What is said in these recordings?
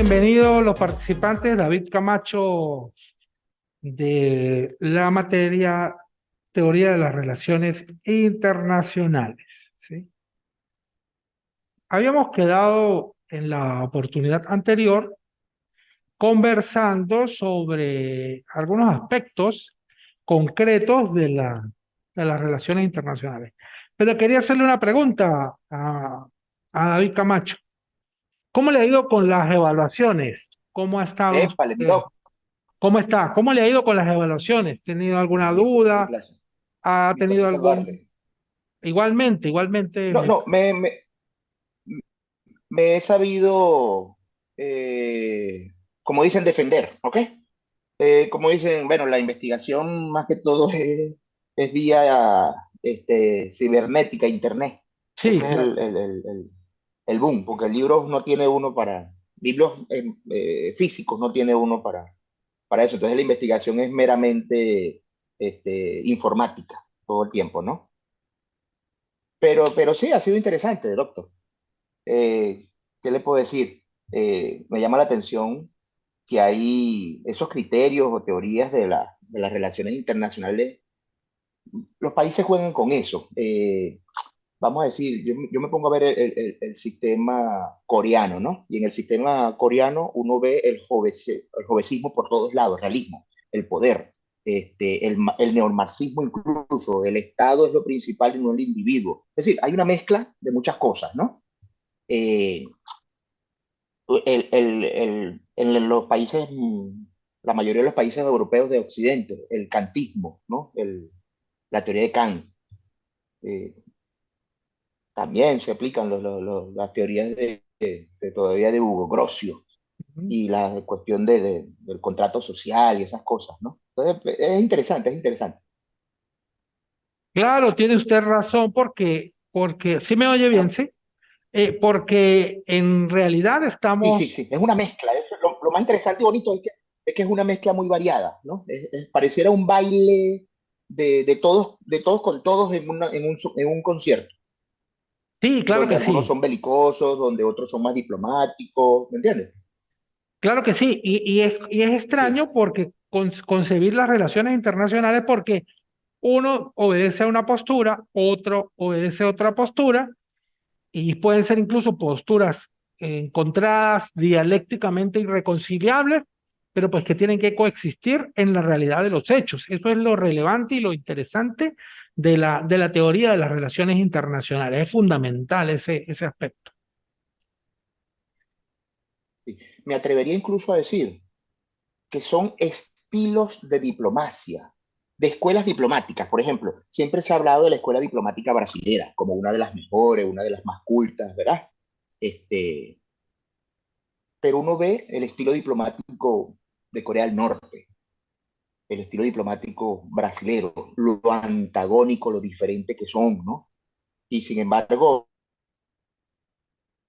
bienvenidos los participantes. David Camacho de la materia Teoría de las Relaciones Internacionales. ¿Sí? Habíamos quedado en la oportunidad anterior conversando sobre algunos aspectos concretos de las relaciones internacionales. Pero quería hacerle una pregunta a David Camacho. ¿Cómo le ha ido con las evaluaciones? ¿Cómo ha estado Épale, mi usted? doc, ¿Cómo está? ¿Cómo le ha ido con las evaluaciones? ¿Ha tenido alguna mi duda? placer. ¿Ha Mi tenido placer algún...? saludarle. Igualmente, No, no, me he sabido, eh, como dicen, defender, ¿ok? Como dicen, bueno, la investigación más que todo es vía cibernética, internet. sí, Ese es claro. el boom, porque libros no tiene uno libros físicos no tiene uno para eso. Entonces la investigación es meramente informática todo el tiempo, ¿no? Pero sí, ha sido interesante, doctor. ¿Qué le puedo decir? Me llama la atención que hay esos criterios o teorías de las relaciones internacionales. Los países juegan con eso. Vamos a decir, yo me pongo a ver el sistema coreano, ¿no? Y en el sistema coreano uno ve el jovecismo por todos lados, el realismo, el poder, el neomarxismo incluso, el Estado es lo principal y no el individuo. Es decir, hay una mezcla de muchas cosas, ¿no? Eh, en los países, la mayoría de los países europeos de Occidente, el kantismo, ¿no? La teoría de Kant. eh, También se aplican las teorías todavía de Hugo Grocio Ujú. y la cuestión del contrato social y esas cosas, ¿no? Entonces, es interesante, es interesante. Claro, tiene usted razón porque sí me oye bien, Ah, ¿sí? Porque en realidad sí, sí, estamos, sí, es una mezcla. Lo más interesante y bonito es que es una mezcla muy variada, ¿no? Pareciera un baile de todos con todos en un concierto, sí, claro donde que algunos sí, son belicosos, donde otros son más diplomáticos, ¿me entiendes? claro que sí, y es Sí, extraño porque concebir las relaciones internacionales porque uno obedece a una postura, otro obedece a otra postura, y pueden ser incluso posturas encontradas dialécticamente irreconciliables, pero pues que tienen que coexistir en la realidad de los hechos. Eso es lo relevante y lo interesante de la teoría de las relaciones internacionales. Es fundamental ese aspecto. sí. Me atrevería incluso a decir que son estilos de diplomacia, de escuelas diplomáticas. Por ejemplo, siempre se ha hablado de la escuela diplomática brasilera como una de las mejores, una de las más cultas, ¿verdad? Este, pero uno ve el estilo diplomático de Corea del Norte, el estilo diplomático brasilero, lo antagónico, lo diferente que son, ¿no? Y sin embargo,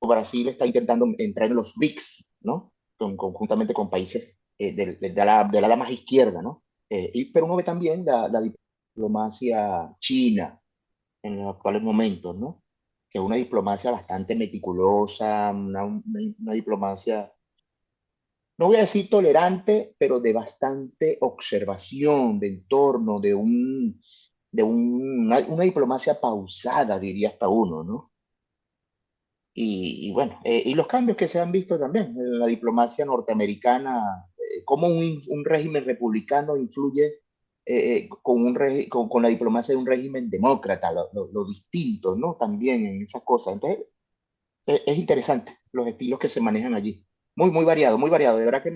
Brasil está intentando entrar en los BRICS, ¿no? Conjuntamente con países del ala más izquierda, ¿no? Pero uno ve también la diplomacia china en los actuales momentos, ¿no? Que es una diplomacia bastante meticulosa, una diplomacia, no voy a decir tolerante, pero de bastante observación de entorno, una diplomacia pausada, diría hasta uno, ¿no? Y bueno, y los cambios que se han visto también en la diplomacia norteamericana, cómo un régimen republicano influye con la diplomacia de un régimen demócrata, lo distinto, ¿no? También en esas cosas. Entonces, es interesante los estilos que se manejan allí. Muy, muy variado, muy variado. De verdad que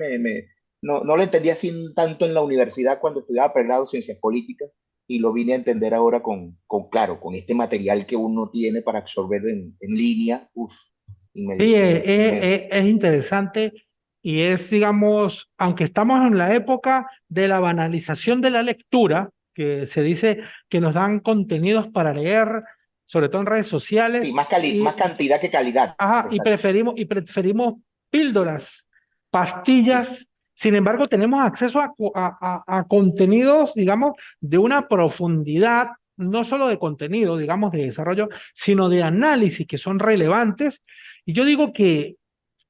no lo entendía así tanto en la universidad cuando estudiaba pregrado ciencias políticas y lo vine a entender ahora claro, con este material que uno tiene para absorber en línea. Uf, Sí, inmenso. es interesante y es, digamos, aunque estamos en la época de la banalización de la lectura, que se dice que nos dan contenidos para leer, sobre todo en redes sociales, Sí, más y, cantidad que calidad. ajá, Exacto. y preferimos píldoras, pastillas. Sí, Sin embargo, tenemos acceso a contenidos, digamos, de una profundidad, no solo de contenido, digamos, de desarrollo, sino de análisis que son relevantes. Y yo digo que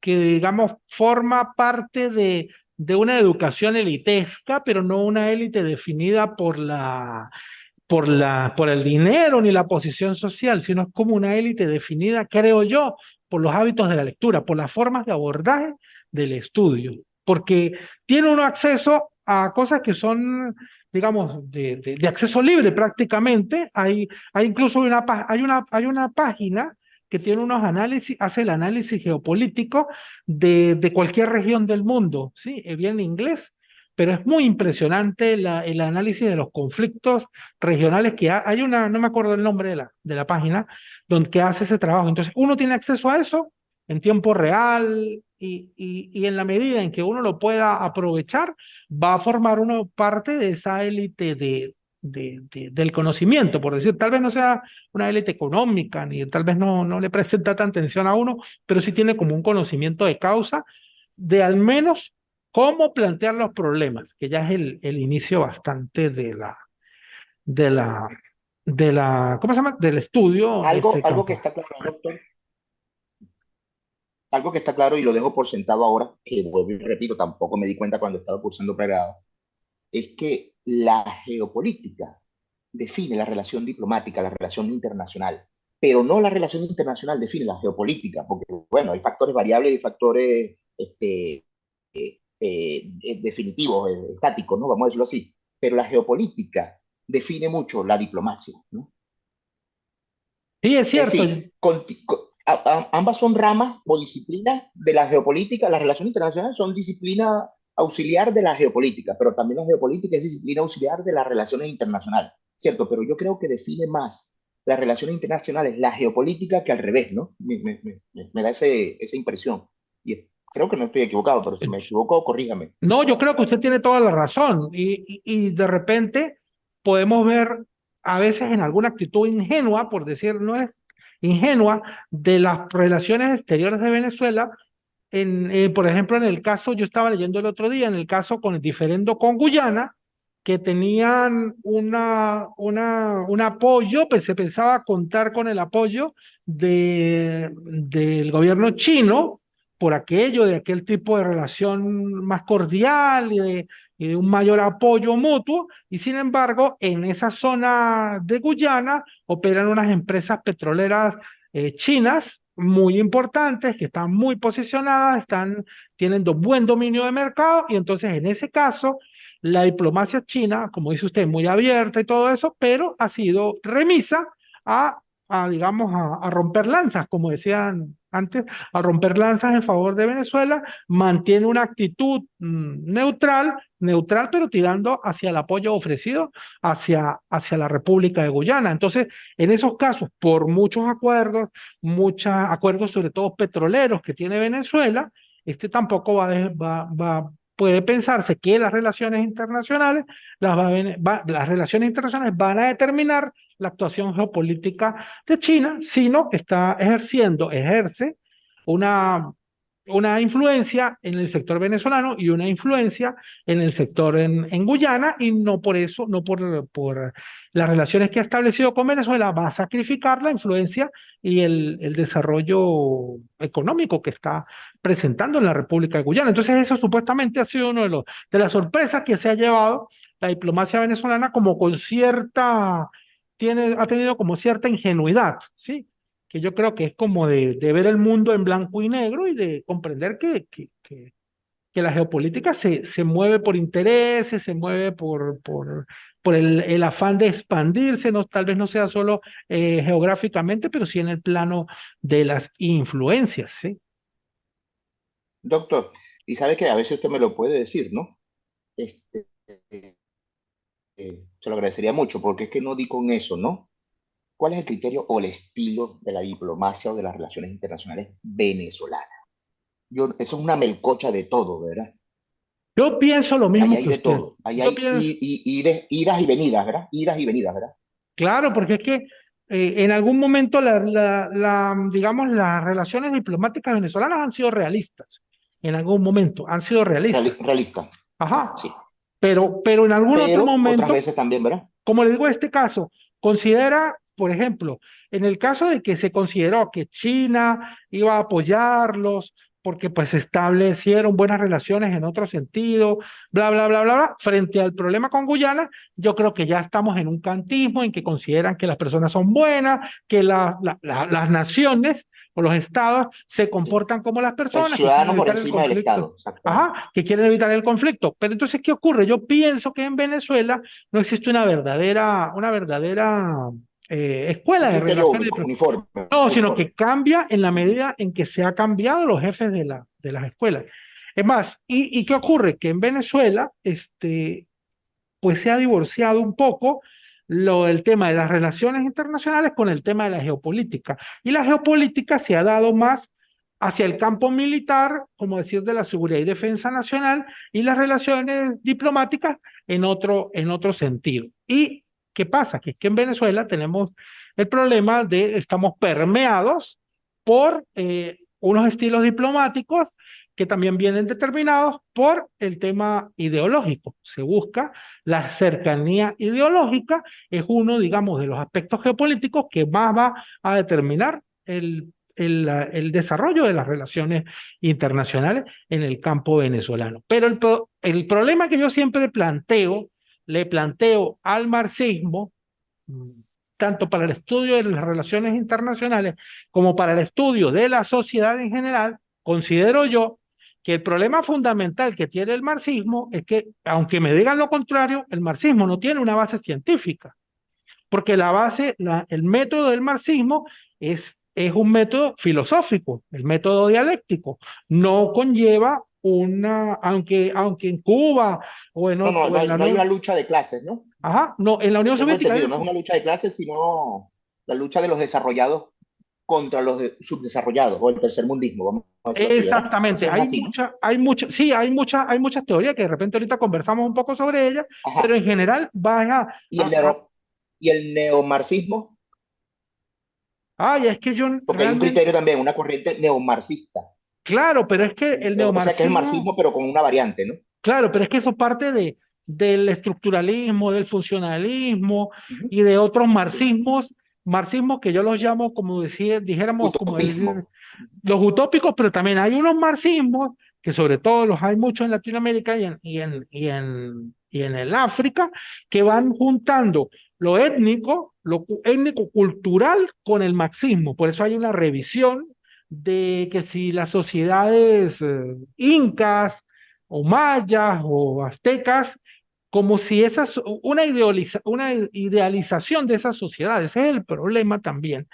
digamos, forma parte de una educación elitesca, pero no una élite definida por el dinero ni la posición social, sino es como una élite definida, creo yo, por los hábitos de la lectura, por las formas de abordaje del estudio, porque tiene uno acceso a cosas que son, digamos, de acceso libre prácticamente. Hay incluso hay una página que tiene unos análisis, hace el análisis geopolítico de cualquier región del mundo, ¿sí? Bien en inglés, pero es muy impresionante el análisis de los conflictos regionales hay una, no me acuerdo el nombre de la página, donde que hace ese trabajo. Entonces, uno tiene acceso a eso en tiempo real y en la medida en que uno lo pueda aprovechar, va a formar uno parte de esa élite del conocimiento, por decir, tal vez no sea una élite económica, ni tal vez no le preste tanta atención a uno, pero sí tiene como un conocimiento de causa de al menos cómo plantear los problemas, que ya es el inicio bastante de la, ¿cómo se llama? Del estudio de este Algo que campo. está claro, doctor, algo que está claro y lo dejo por sentado ahora, que vuelvo y repito, tampoco me di cuenta cuando estaba cursando pregrado, es que la geopolítica define la relación diplomática, la relación internacional, pero no la relación internacional define la geopolítica, porque, bueno, hay factores variables y factores definitivos, estáticos, ¿no? Vamos a decirlo así, pero la geopolítica define mucho la diplomacia, ¿no? Sí, es Es cierto. decir, ambas son ramas o disciplinas de la geopolítica. La relación internacional son disciplina auxiliar de la geopolítica, pero también la geopolítica es disciplina auxiliar de las relaciones internacionales, ¿cierto? Pero yo creo que define más las relaciones internacionales la geopolítica que al revés, ¿no? Me da esa impresión. Y creo que no estoy equivocado, pero si me equivoco, corríjame. No, yo creo que usted tiene toda la razón y de repente podemos ver a veces en alguna actitud ingenua, por decir, no es ingenua, de las relaciones exteriores de Venezuela. Por ejemplo, en el caso, yo estaba leyendo el otro día, en el caso con el diferendo con Guyana, que tenían un apoyo, pues se pensaba contar con el apoyo del gobierno chino por aquello, de aquel tipo de relación más cordial y de un mayor apoyo mutuo, y sin embargo, en esa zona de Guyana operan unas empresas petroleras chinas muy importantes, que están muy posicionadas, tienen buen dominio de mercado, y entonces en ese caso, la diplomacia china, como dice usted, muy abierta y todo eso, pero ha sido remisa a, digamos, a romper lanzas, como decían antes, a romper lanzas en favor de Venezuela, mantiene una actitud neutral, pero tirando hacia el apoyo ofrecido hacia la República de Guyana. Entonces, en esos casos, por muchos acuerdos, sobre todo petroleros que tiene Venezuela, tampoco puede pensarse que las relaciones internacionales van a determinar la actuación geopolítica de China, sino ejerce una, una influencia en el sector venezolano y una influencia en el sector en Guyana, y no por eso, no por las relaciones que ha establecido con Venezuela, va a sacrificar la influencia y el desarrollo económico que está presentando en la República de Guyana. Entonces eso supuestamente ha sido uno de las sorpresas que se ha llevado la diplomacia venezolana, como ha tenido como cierta ingenuidad, ¿sí? Que yo creo que es como de ver el mundo en blanco y negro y de comprender que la geopolítica se mueve por intereses, se mueve por el afán de expandirse, no, tal vez no sea solo geográficamente, pero sí en el plano de las influencias, ¿sí? Doctor, y sabe que a veces usted me lo puede decir, ¿no? Este, se lo agradecería mucho, porque es que no di con eso, ¿no? ¿Cuál es el criterio o el estilo de la diplomacia o de las relaciones internacionales venezolanas? Eso es una melcocha de todo, ¿verdad? Yo pienso lo Ahí mismo hay que de usted. todo. Ahí Yo hay pienso, idas y venidas, ¿verdad? Idas y venidas, ¿verdad? claro, porque es que en algún momento digamos, las relaciones diplomáticas venezolanas han sido realistas. En algún momento han sido realistas. Realista, Ajá. sí. Pero en algún otro Pero otras momento, veces también, ¿verdad? como le digo, este caso, considera, por ejemplo, en el caso de que se consideró que China iba a apoyarlos porque pues se establecieron buenas relaciones en otro sentido, bla, bla, bla, bla, bla. Frente al problema con Guyana, yo creo que ya estamos en un kantismo en que consideran que las personas son buenas, que las naciones o los estados se Sí. comportan como las El personas, que quieren ciudadano por evitar el encima del conflicto. Estado, exactamente. Ajá, que quieren evitar el conflicto. Pero entonces, ¿qué ocurre? Yo pienso que en Venezuela no existe una verdadera Un escuela de criterio relaciones único, uniforme, no, sino uniforme. que cambia en la medida en que se ha cambiado los jefes de las escuelas. Es más, ¿y qué ocurre? Que en Venezuela, pues se ha divorciado un poco el tema de las relaciones internacionales con el tema de la geopolítica. Y la geopolítica se ha dado más hacia el campo militar, como decir, de la seguridad y defensa nacional, y las relaciones diplomáticas en otro sentido. ¿Y qué pasa? Que es que en Venezuela tenemos el problema de estamos permeados por unos estilos diplomáticos que también vienen determinados por el tema ideológico. Se busca la cercanía ideológica, es uno, digamos, de los aspectos geopolíticos que más va a determinar el desarrollo de las relaciones internacionales en el campo venezolano. Pero el problema que yo siempre le planteo al marxismo, mm, tanto para el estudio de las relaciones internacionales como para el estudio de la sociedad en general, considero yo que el problema fundamental que tiene el marxismo es que, aunque me digan lo contrario, el marxismo no tiene una base científica, porque el método del marxismo es un método filosófico, el método dialéctico, no conlleva aunque en Cuba No, no, o en la no hay Unión, una lucha de clases, ¿no? ajá, no, en la Unión Tengo Soviética entendido, hay no es una lucha de clases, sino la lucha de los desarrollados contra los subdesarrollados o el tercer mundismo, vamos a decirlo así, ¿verdad? Más exactamente, o menos así, ¿no? sí, hay muchas teorías que de repente ahorita conversamos un poco sobre ellas, pero Ajá. en general Y el, y el neomarxismo, ay, es que yo porque hay un criterio realmente, también, una corriente neomarxista. claro, pero es que el O sea, que es el neomarxismo, marxismo, pero con una variante, ¿no? claro, pero es que eso parte del estructuralismo, del funcionalismo Ujú. y de otros Sí. marxismos que yo los llamo, dijéramos, como decir, Utopismo. los utópicos, pero también hay unos marxismos, que sobre todo los hay muchos en Latinoamérica y en el África, que van juntando lo étnico cultural con el marxismo. Por eso hay una revisión de que si las sociedades incas o mayas o aztecas, como si una idealización de esas sociedades, ese es el problema también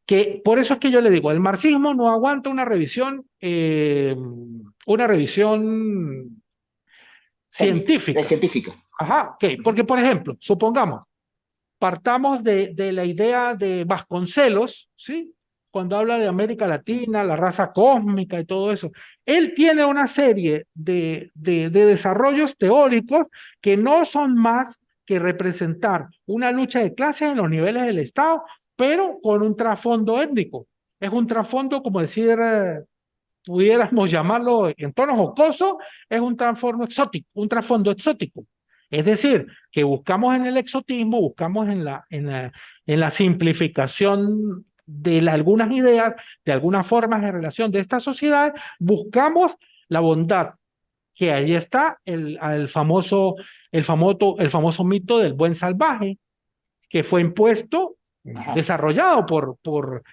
que por eso es que yo le digo, el marxismo no aguanta una revisión Técnica, es científica. científica. Ajá, ok, Ujú. porque por ejemplo, supongamos, partamos de la idea de Vasconcelos, ¿sí? Cuando habla de América Latina, la raza cósmica y todo eso. Él tiene una serie de desarrollos teóricos que no son más que representar una lucha de clases en los niveles del Estado, pero con un trasfondo étnico. Es un trasfondo, como decir, pudiéramos llamarlo en tono jocoso, es un trasfondo exótico. Es decir, que buscamos en el exotismo, buscamos en la simplificación de algunas ideas, de algunas formas de relación de esta sociedad, buscamos la bondad, que ahí está el famoso mito del buen salvaje, que fue impuesto, Ajá. desarrollado por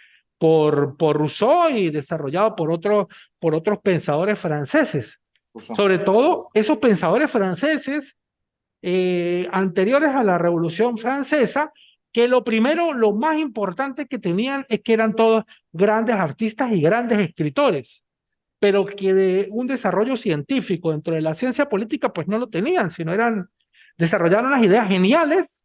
Rousseau y desarrollado por otros pensadores franceses. Uso. Sobre todo esos pensadores franceses anteriores a la Revolución Francesa, que lo más importante que tenían es que eran todos grandes artistas y grandes escritores, pero que de un desarrollo científico dentro de la ciencia política, pues no lo tenían, desarrollaron las ideas geniales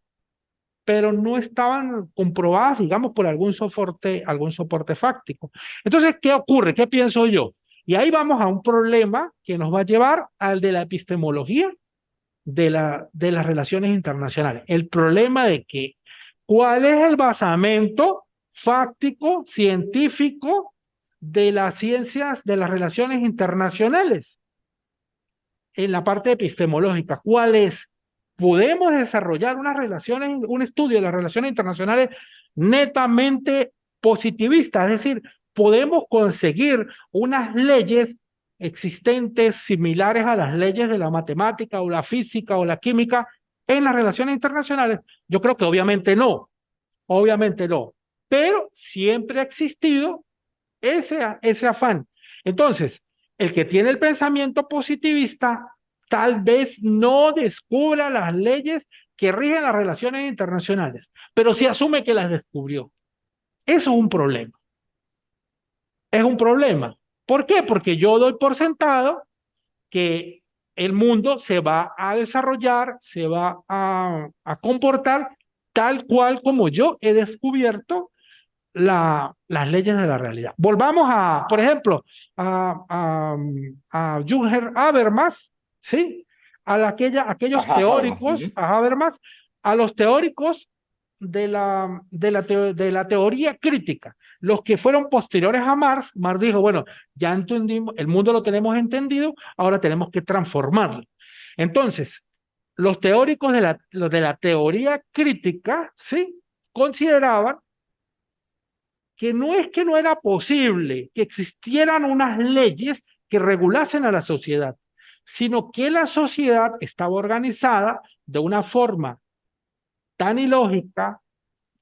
pero no estaban comprobadas, digamos, por algún soporte fáctico. Entonces, ¿qué ocurre? ¿Qué pienso yo? Y ahí vamos a un problema que nos va a llevar al de la epistemología de las relaciones internacionales. El problema de que, ¿cuál es el basamento fáctico, científico de las ciencias de las relaciones internacionales? En la parte epistemológica, ¿cuál es? Podemos desarrollar un estudio de las relaciones internacionales netamente positivista, es decir, podemos conseguir unas leyes existentes similares a las leyes de la matemática o la física o la química en las relaciones internacionales? Yo creo que obviamente no, pero siempre ha existido ese afán. Entonces, el que tiene el pensamiento positivista tal vez no descubra las leyes que rigen las relaciones internacionales, pero sí asume que las descubrió. Eso es un problema. Es un problema. ¿Por qué? Porque yo doy por sentado que el mundo se va a desarrollar, se va a comportar tal cual como yo he descubierto las leyes de la realidad. Volvamos a, por ejemplo, a Jürgen Habermas, ¿sí? Aquellos Ajá, Habermas. teóricos, Ujú. a Habermas, a los teóricos de la teoría crítica, los que fueron posteriores a Marx. Marx dijo, bueno, ya entendimos, el mundo lo tenemos entendido, ahora tenemos que transformarlo. Entonces, los teóricos los de la teoría crítica, ¿sí? Consideraban que no es que no era posible que existieran unas leyes que regulasen a la sociedad, sino que la sociedad estaba organizada de una forma tan ilógica,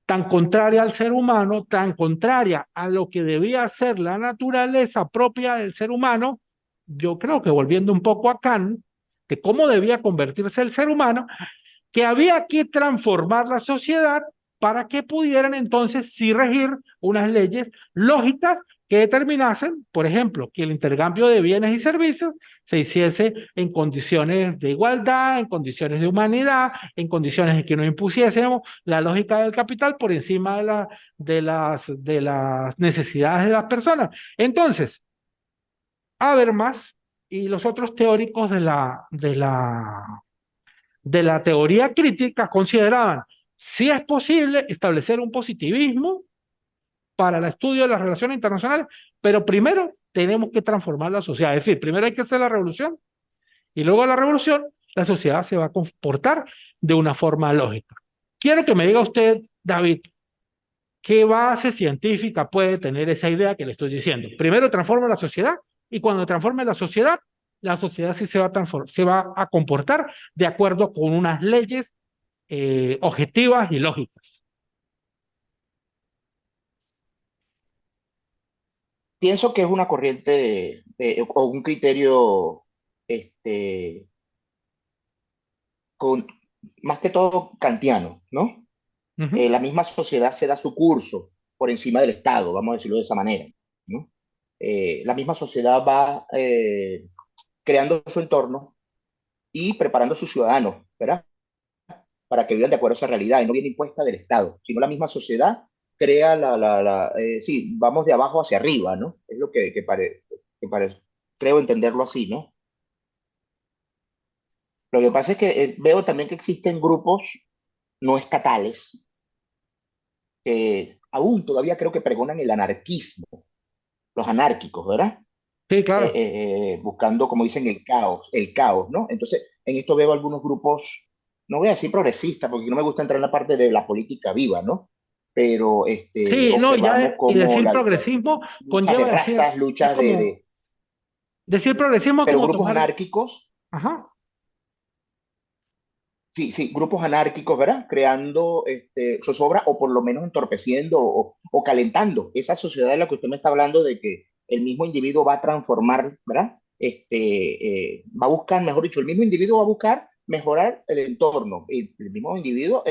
tan contraria al ser humano, tan contraria a lo que debía ser la naturaleza propia del ser humano. Yo creo que volviendo un poco a Kant, de cómo debía convertirse el ser humano, que había que transformar la sociedad para que pudieran entonces sí regir unas leyes lógicas que determinasen, por ejemplo, que el intercambio de bienes y servicios se hiciese en condiciones de igualdad, en condiciones de humanidad, en condiciones en que no impusiésemos la lógica del capital por encima de las necesidades de las personas. Entonces, Habermas y los otros teóricos de la teoría crítica consideraban si es posible establecer un positivismo para el estudio de las relaciones internacionales, pero primero tenemos que transformar la sociedad. Es decir, primero hay que hacer la revolución y luego de la revolución la sociedad se va a comportar de una forma lógica. Quiero que me diga usted, David, ¿qué base científica puede tener esa idea que le estoy diciendo? Primero transforma la sociedad y cuando transforme la sociedad sí se va a comportar de acuerdo con unas leyes objetivas y lógicas. Pienso que es una corriente o un criterio este, con, más que todo kantiano, ¿no? Uh -huh. La misma sociedad se da su curso por encima del Estado, vamos a decirlo de esa manera, ¿no? La misma sociedad va creando su entorno y preparando a sus ciudadanos, ¿verdad? Para que vivan de acuerdo a esa realidad y no viene impuesta del Estado, sino la misma sociedad crea sí, vamos de abajo hacia arriba, ¿no? Es lo que creo entenderlo así, ¿no? Lo que pasa es que veo también que existen grupos no estatales que aún todavía creo que pregonan el anarquismo, los anárquicos, ¿verdad? Sí, claro. Buscando, como dicen, el caos, ¿no? Entonces, en esto veo algunos grupos, no voy a decir progresistas, porque no me gusta entrar en la parte de la política viva, ¿no? Pero Sí, no, observamos y como decir progresismo luchas de conlleva decir, razas, es como, decir progresismo es pero como grupos tomar, anárquicos, ajá, sí, sí, grupos anárquicos, ¿verdad? Creando zozobra o por lo menos entorpeciendo o calentando esa sociedad de la que usted me está hablando de que el mismo individuo va a transformar, ¿verdad? Va a buscar, mejor dicho, el mismo individuo va a buscar mejorar el entorno, el mismo individuo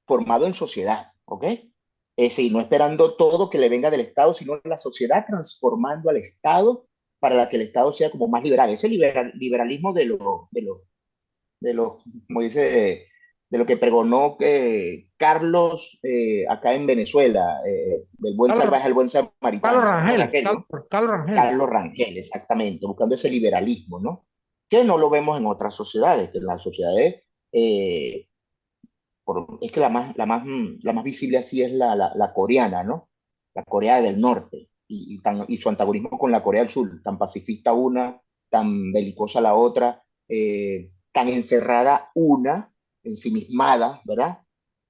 formado en sociedad, ¿ok? Es decir, no esperando todo que le venga del Estado, sino la sociedad transformando al Estado para que el Estado sea como más liberal. Ese liberalismo como dice, de lo que pregonó Carlos acá en Venezuela, del buen Carlos, salvaje al buen Carlos samaritano, Carlos Rangel, Rangel, ¿no? Carlos Rangel. Carlos Rangel, exactamente, buscando ese liberalismo, ¿no? Que no lo vemos en otras sociedades, que en las sociedades, eh, es que la más visible así es la coreana, ¿no? La Corea del Norte y su antagonismo con la Corea del Sur, tan pacifista una, tan belicosa la otra, tan encerrada una, ensimismada, ¿verdad?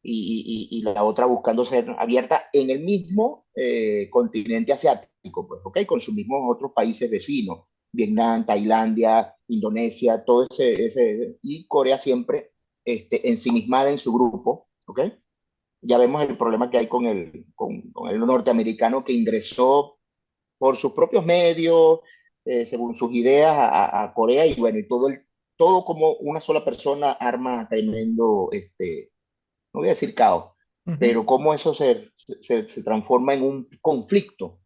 y la otra buscando ser abierta en el mismo continente asiático, pues, ¿ok? Con sus mismos otros países vecinos, Vietnam, Tailandia, Indonesia, y Corea siempre ensimismada en su grupo, ¿ok? Ya vemos el problema que hay con el norteamericano que ingresó por sus propios medios, según sus ideas, a Corea, y bueno, todo como una sola persona arma tremendo, no voy a decir caos, Ujú. pero cómo eso se transforma en un conflicto,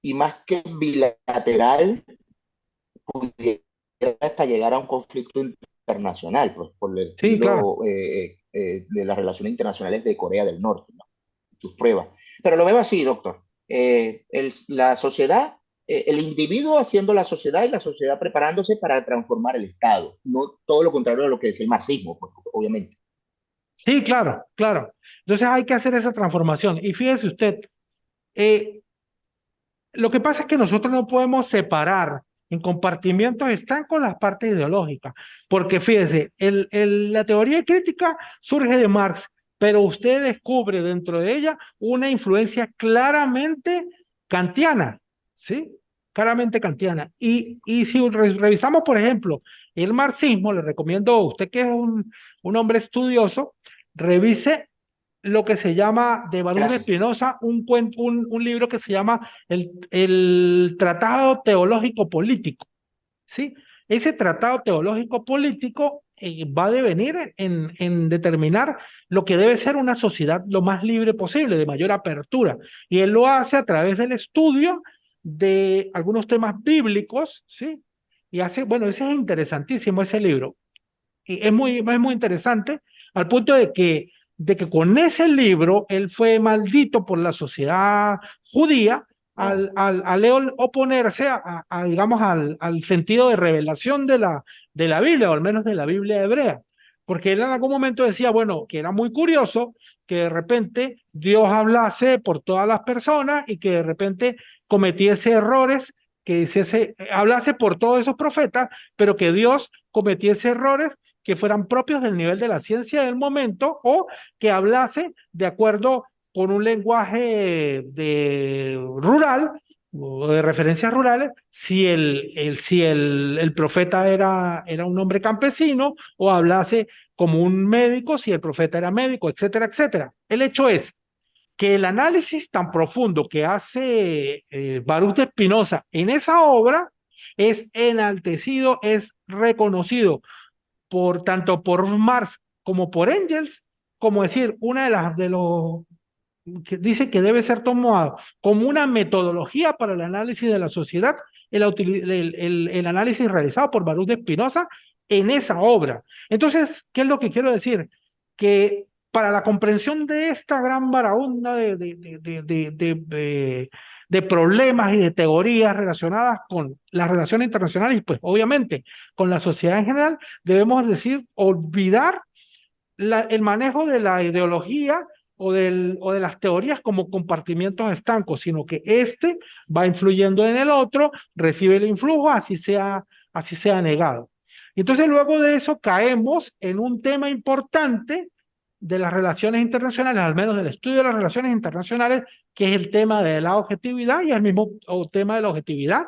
y más que bilateral, pudiera hasta llegar a un conflicto internacional, pues, por el Sí, claro. estilo de las relaciones internacionales de Corea del Norte, ¿no? Sus pruebas. Pero lo veo así, doctor. La sociedad, el individuo haciendo la sociedad y la sociedad preparándose para transformar el Estado. No todo lo contrario de lo que es el marxismo, pues, obviamente. Sí, claro, claro. Entonces hay que hacer esa transformación. Y fíjese usted, eh, lo que pasa es que nosotros no podemos separar en compartimientos estancos las partes ideológicas, porque fíjese, la teoría crítica surge de Marx, pero usted descubre dentro de ella una influencia claramente kantiana, ¿sí? Claramente kantiana. Y si revisamos, por ejemplo, el marxismo, le recomiendo a usted que es un hombre estudioso, revise lo que se llama de Baruch de Gracias. Spinoza, un libro que se llama el Tratado Teológico Político, ¿sí? Ese tratado teológico político va a devenir en determinar lo que debe ser una sociedad lo más libre posible, de mayor apertura. Y él lo hace a través del estudio de algunos temas bíblicos, ¿sí? Y hace, bueno, ese es interesantísimo ese libro. Y es muy interesante, al punto de que con ese libro él fue maldito por la sociedad judía Oh, al él oponerse digamos, al sentido de revelación de la Biblia, o al menos de la Biblia hebrea. Porque él en algún momento decía, bueno, que era muy curioso que de repente Dios hablase por todas las personas y que de repente cometiese errores, que hiciese, hablase por todos esos profetas, pero que Dios cometiese errores que fueran propios del nivel de la ciencia del momento, o que hablase de acuerdo con un lenguaje rural o de referencias rurales, si el profeta era un hombre campesino, o hablase como un médico si el profeta era médico, etcétera, etcétera. El hecho es que el análisis tan profundo que hace Baruch de Spinoza en esa obra es enaltecido, es reconocido por tanto por Marx como por Engels, como decir, una de las de los que dice que debe ser tomado como una metodología para el análisis de la sociedad, el análisis realizado por Baruch de Spinoza en esa obra. Entonces, ¿qué es lo que quiero decir? Que para la comprensión de esta gran baraúnda de problemas y de teorías relacionadas con las relaciones internacionales y pues obviamente con la sociedad en general, debemos decir, olvidar el manejo de la ideología o de las teorías como compartimientos estancos, sino que este va influyendo en el otro, recibe el influjo, así sea negado. Y entonces luego de eso caemos en un tema importante de las relaciones internacionales, al menos del estudio de las relaciones internacionales, que es el tema de la objetividad y el mismo tema de la objetividad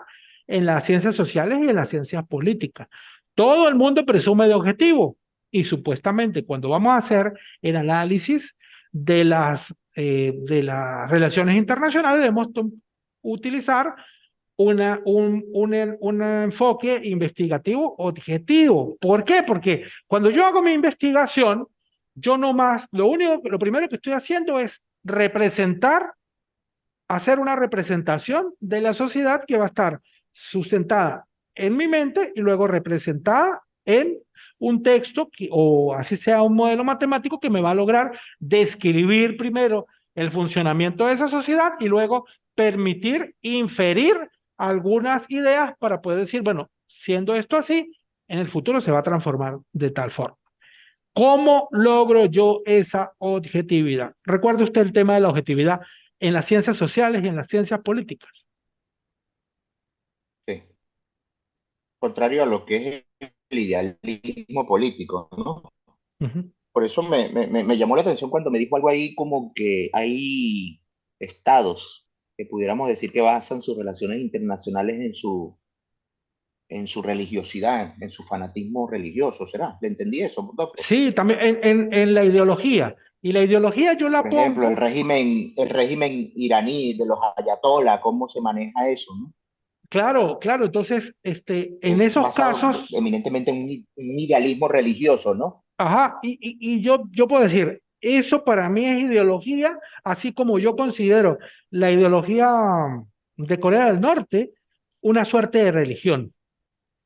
en las ciencias sociales y en las ciencias políticas. Todo el mundo presume de objetivo, y supuestamente cuando vamos a hacer el análisis de las relaciones internacionales debemos utilizar un enfoque investigativo objetivo. ¿Por qué? Porque cuando yo hago mi investigación, yo no más, lo primero que estoy haciendo es hacer una representación de la sociedad que va a estar sustentada en mi mente y luego representada en un texto o así sea un modelo matemático que me va a lograr describir primero el funcionamiento de esa sociedad y luego permitir inferir algunas ideas para poder decir, bueno, siendo esto así, en el futuro se va a transformar de tal forma. ¿Cómo logro yo esa objetividad? Recuerde usted el tema de la objetividad en las ciencias sociales y en las ciencias políticas. sí. Contrario a lo que es el idealismo político, ¿no? Ujú. por eso me llamó la atención cuando me dijo algo ahí como que hay estados que pudiéramos decir que basan sus relaciones internacionales en su religiosidad, en su fanatismo religioso, ¿será? ¿Le entendí eso, doctor? Sí, también en la ideología. Y la ideología yo la Por ejemplo, pongo, el régimen iraní de los ayatolás, ¿cómo se maneja eso, no? claro, claro. Entonces, en Es esos basado casos, eminentemente en un idealismo religioso, ¿no? ajá, y yo puedo decir, eso para mí es ideología, así como yo considero la ideología de Corea del Norte una suerte de religión.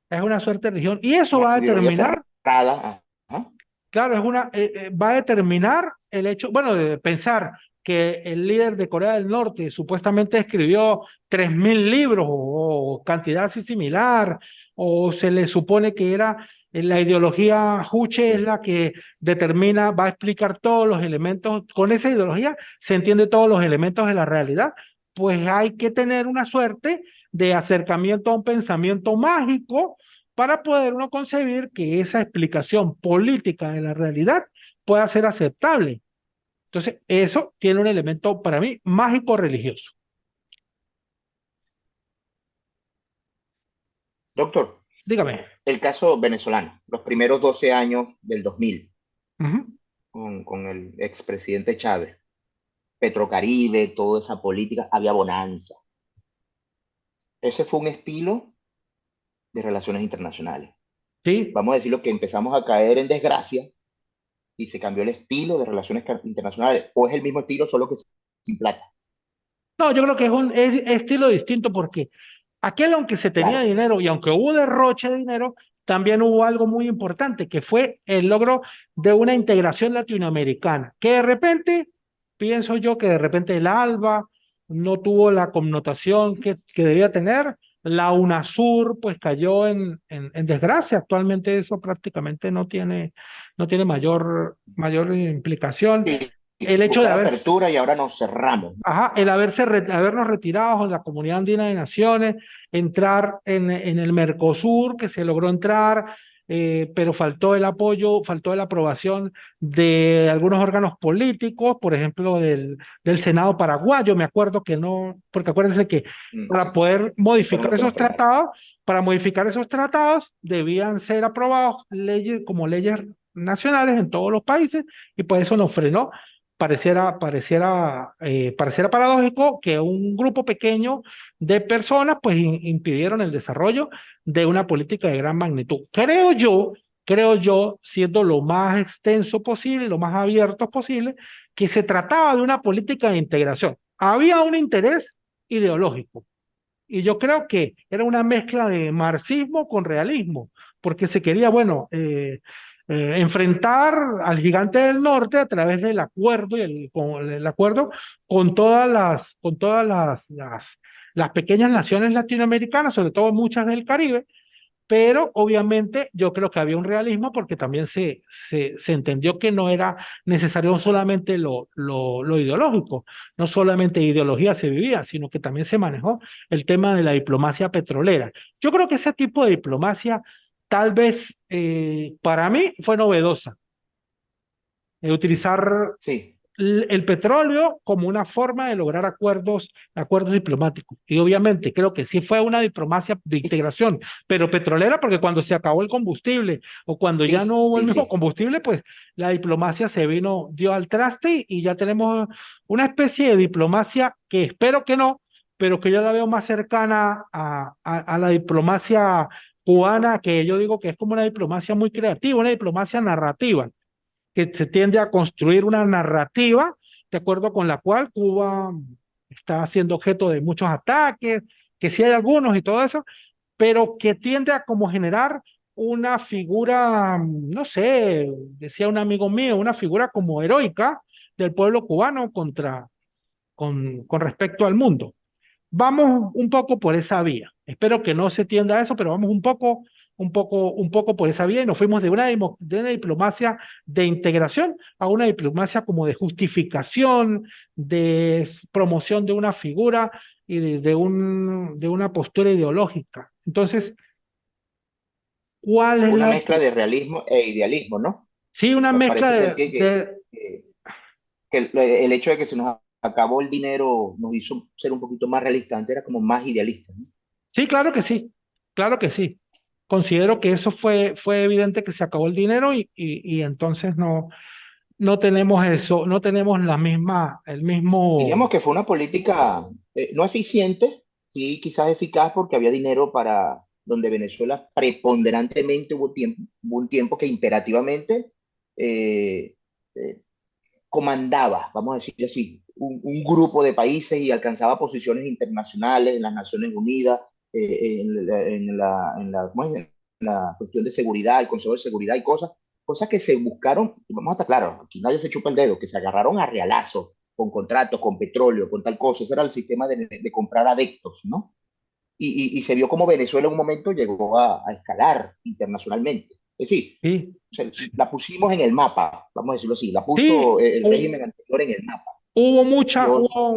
Es una suerte de religión. Y eso Una va a ideología determinar. cerrada. Ajá. Claro, va a determinar el hecho, bueno, de pensar que el líder de Corea del Norte supuestamente escribió 3.000 libros o cantidad así similar, o se le supone que era la ideología Juche es Sí. la que determina, va a explicar todos los elementos, con esa ideología se entiende todos los elementos de la realidad, pues hay que tener una suerte de acercamiento a un pensamiento mágico para poder uno concebir que esa explicación política de la realidad pueda ser aceptable. Entonces, eso tiene un elemento para mí mágico religioso. Doctor, Dígame. el caso venezolano, los primeros 12 años del 2000, Ujú. con el expresidente Chávez, Petrocaribe, toda esa política, había bonanza. Ese fue un estilo de relaciones internacionales. Sí. Vamos a decirlo que empezamos a caer en desgracia y se cambió el estilo de relaciones internacionales, o es el mismo estilo, solo que sin plata. No, yo creo que es estilo distinto porque aquel, aunque se tenía Claro, dinero y aunque hubo derroche de dinero, también hubo algo muy importante, que fue el logro de una integración latinoamericana, que de repente, pienso yo que de repente el ALBA no tuvo la connotación que debía tener, la UNASUR pues cayó en desgracia, actualmente eso prácticamente no tiene mayor implicación. sí, El hecho de buscar haber apertura y ahora nos cerramos. Ajá, el habernos retirado de la Comunidad Andina de Naciones, entrar en el Mercosur, que se logró entrar, pero faltó el apoyo, faltó la aprobación de algunos órganos políticos, por ejemplo, del Senado paraguayo. Me acuerdo que no, porque acuérdense que para Sí, poder que fueron modificar los que nos esos frenaron. tratados, debían ser aprobados leyes como leyes nacionales en todos los países, y por eso nos frenó. Pareciera paradójico que un grupo pequeño de personas pues impidieron el desarrollo de una política de gran magnitud. Creo yo, siendo lo más extenso posible, lo más abierto posible, que se trataba de una política de integración. Había un interés ideológico y yo creo que era una mezcla de marxismo con realismo, porque se quería, bueno, enfrentar al gigante del norte a través del acuerdo con el acuerdo con todas las pequeñas naciones latinoamericanas, sobre todo muchas del Caribe, pero obviamente yo creo que había un realismo porque también se entendió que no era necesario solamente lo ideológico, no solamente ideología se vivía, sino que también se manejó el tema de la diplomacia petrolera. Yo creo que ese tipo de diplomacia tal vez para mí fue novedosa, utilizar Sí, el petróleo como una forma de lograr acuerdos diplomáticos. Y obviamente creo que sí fue una diplomacia de integración, pero petrolera porque cuando se acabó el combustible o cuando ya no sí, hubo el sí, mismo sí. combustible, pues la diplomacia dio al traste y ya tenemos una especie de diplomacia que espero que no, pero que yo la veo más cercana a la diplomacia cubana, que yo digo que es como una diplomacia muy creativa, una diplomacia narrativa que se tiende a construir una narrativa de acuerdo con la cual Cuba está siendo objeto de muchos ataques, que sí hay algunos y todo eso, pero que tiende a como generar una figura, no sé, decía un amigo mío, una figura como heroica del pueblo cubano con respecto al mundo. Vamos un poco por esa vía. Espero que no se tienda a eso, pero vamos un poco por esa vía y nos fuimos de una diplomacia de integración a una diplomacia como de justificación, de promoción de una figura y de una postura ideológica. Entonces, ¿cuál es Una la... mezcla de realismo e idealismo, ¿no? Sí, una mezcla Parece ser de que el hecho de que se nos acabó el dinero nos hizo ser un poquito más realistas, antes era como más idealista, ¿no? Sí, claro que sí, claro que sí. Considero que eso fue evidente que se acabó el dinero y entonces no tenemos eso, no tenemos la misma, el mismo, Diríamos que fue una política no eficiente, sí quizás eficaz porque había dinero para donde Venezuela preponderantemente hubo un tiempo que imperativamente eh, eh, comandaba, vamos a decir así, un grupo de países y alcanzaba posiciones internacionales en las Naciones Unidas, ¿cómo es? En la cuestión de seguridad, el Consejo de Seguridad y cosas que se buscaron, vamos a estar claros, aquí nadie se chupa el dedo, que se agarraron a realazo, con contratos, con petróleo, con tal cosa, ese era el sistema de comprar adeptos, ¿no? Y se vio como Venezuela en un momento llegó a escalar internacionalmente. Es decir, sí, o sea, sí, la pusimos en el mapa, vamos a decirlo así, la sí, puso el régimen anterior en el mapa. Y hoy, hubo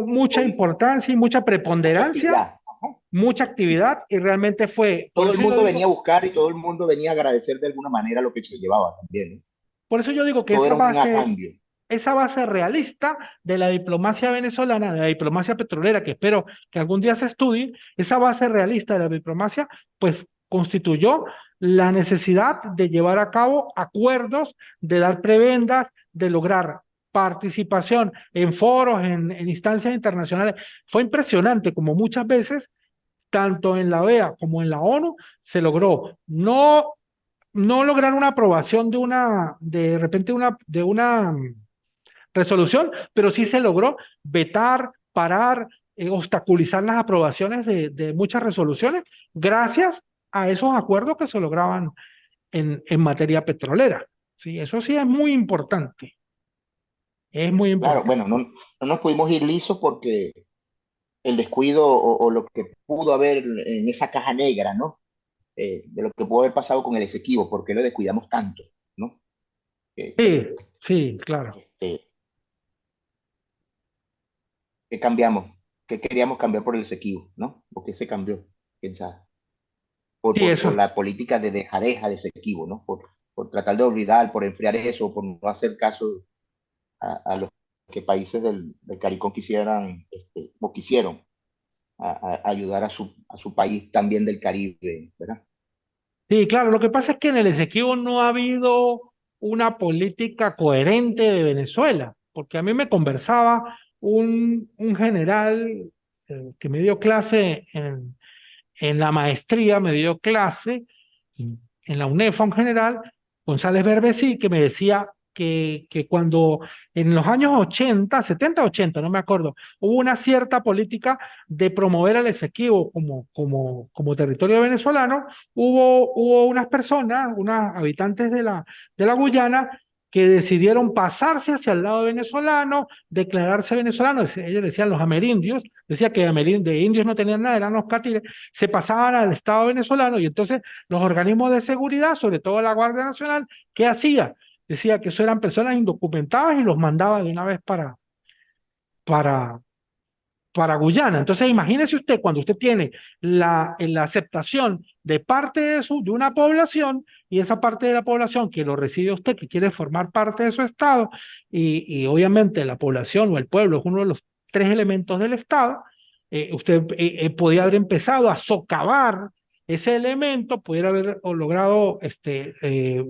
mucha hoy importancia y mucha mucha preponderancia, actividad. Ajá. mucha Sí. actividad y realmente por Todo el eso yo mundo venía a digo, buscar y todo el mundo venía a agradecer de alguna manera lo que se llevaba también, ¿no? por eso yo digo que Todo era un a cambio. esa base realista de la diplomacia venezolana, de la diplomacia petrolera, que espero que algún día se estudie, esa base realista de la diplomacia, pues constituyó la necesidad de llevar a cabo acuerdos, de dar prebendas, de lograr participación en foros, en instancias internacionales. Fue impresionante como muchas veces, tanto en la OEA como en la ONU, se logró no lograr una aprobación de repente de una resolución, pero sí se logró vetar, parar, obstaculizar las aprobaciones de muchas resoluciones gracias a esos acuerdos que se lograban en materia petrolera. Sí, eso sí es muy Claro, importante. bueno, no nos pudimos ir lisos porque el descuido o lo que pudo haber en esa caja negra, ¿no? De lo que pudo haber pasado con el Esequibo, porque lo descuidamos tanto, ¿no? Eh, Sí, sí, claro. este, ¿Qué cambiamos? ¿Qué queríamos cambiar por el Esequibo, ¿no? ¿Por qué se cambió? ¿Quién sabe? Sí, Por eso. la política de dejadeja de Esequibo, ¿no? Por tratar de olvidar, por enfriar eso, por no hacer caso a los que países del CARICOM quisieran o quisieron ayudar a su país también del Caribe, ¿verdad? Sí, claro, lo que pasa es que en el Esequibo no ha habido una política coherente de Venezuela, porque a mí me conversaba un general que me dio clase en la maestría, me dio clase en la UNEFA, un general, González Berbesí, que me decía que cuando en los años 80, 70, 80, no me acuerdo, hubo una cierta política de promover al Esequibo como territorio venezolano, hubo unas personas, unos habitantes de la Guyana, que decidieron pasarse hacia el lado venezolano, declararse venezolanos, ellos decían los amerindios, decía que de indios no tenían nada, eran los catires, se pasaban al Estado venezolano y entonces los organismos de seguridad, sobre todo la Guardia Nacional, ¿qué hacía? Decía que eso eran personas indocumentadas y los mandaba de una vez para, para Guyana. Entonces, imagínese usted cuando usted tiene la aceptación de parte de una población y esa parte de la población que lo recibe a usted, que quiere formar parte de su Estado, y obviamente la población o el pueblo es uno de los tres elementos del Estado, usted podía haber empezado a socavar ese elemento, pudiera haber logrado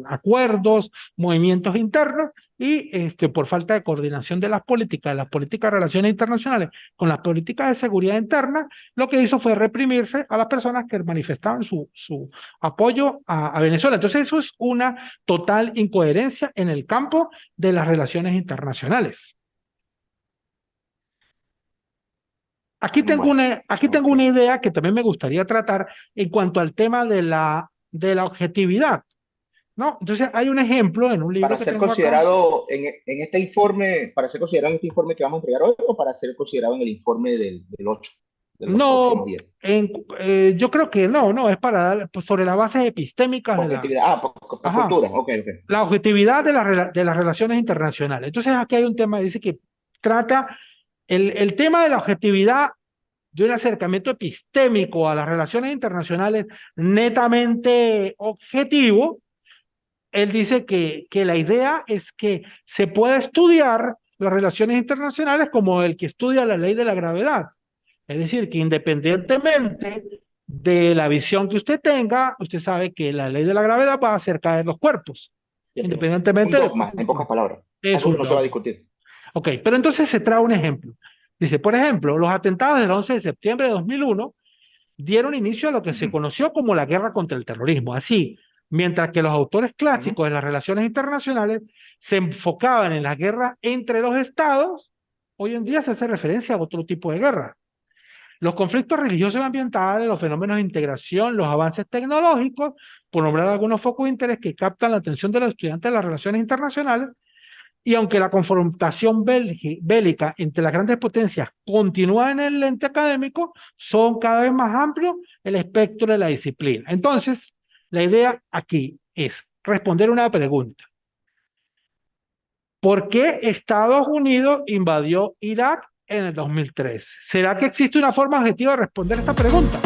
acuerdos, movimientos internos, y por falta de coordinación de las políticas de relaciones internacionales con las políticas de seguridad interna, lo que hizo fue reprimirse a las personas que manifestaban su apoyo a Venezuela. Entonces eso es una total incoherencia en el campo de las relaciones internacionales. Bueno, Aquí ok. tengo una idea que también me gustaría tratar en cuanto al tema de la objetividad, ¿no? Entonces hay un ejemplo en un libro Para que ser tengo acá. considerado en este informe, para ser considerado en este informe que vamos a entregar hoy o para ser considerado en el informe del 8 de los próximos No, días. yo creo que no, es para dar pues, sobre las bases epistémicas Objetividad, por ajá, cultura, ok, ok. la objetividad de las relaciones internacionales. Entonces aquí hay un tema, dice que trata el tema de la objetividad de un acercamiento epistémico a las relaciones internacionales netamente objetivo, él dice que la idea es que se puede estudiar las relaciones internacionales como el que estudia la ley de la gravedad. Es decir, que independientemente de la visión que usted tenga, usted sabe que la ley de la gravedad va a hacer caer los cuerpos, Un independientemente de dogma, cómo en pocas palabras. es Algo que un no se va a dogma. discutir. Ok, pero entonces se trae un ejemplo. Dice, por ejemplo, los atentados del 11 de septiembre de 2001 dieron inicio a lo que se Ujú, conoció como la guerra contra el terrorismo. Así, mientras que los autores ujú. clásicos de las relaciones internacionales se enfocaban en las guerras entre los estados, hoy en día se hace referencia a otro tipo de guerra. Los conflictos religiosos y ambientales, los fenómenos de integración, los avances tecnológicos, por nombrar algunos focos de interés que captan la atención de los estudiantes de las relaciones internacionales, y aunque la confrontación bélica entre las grandes potencias continúa en el ente académico, son cada vez más amplios el espectro de la disciplina. Entonces, la idea aquí es responder una pregunta. ¿Por qué Estados Unidos invadió Irak en el 2003? ¿Será que existe una forma objetiva de responder esta pregunta?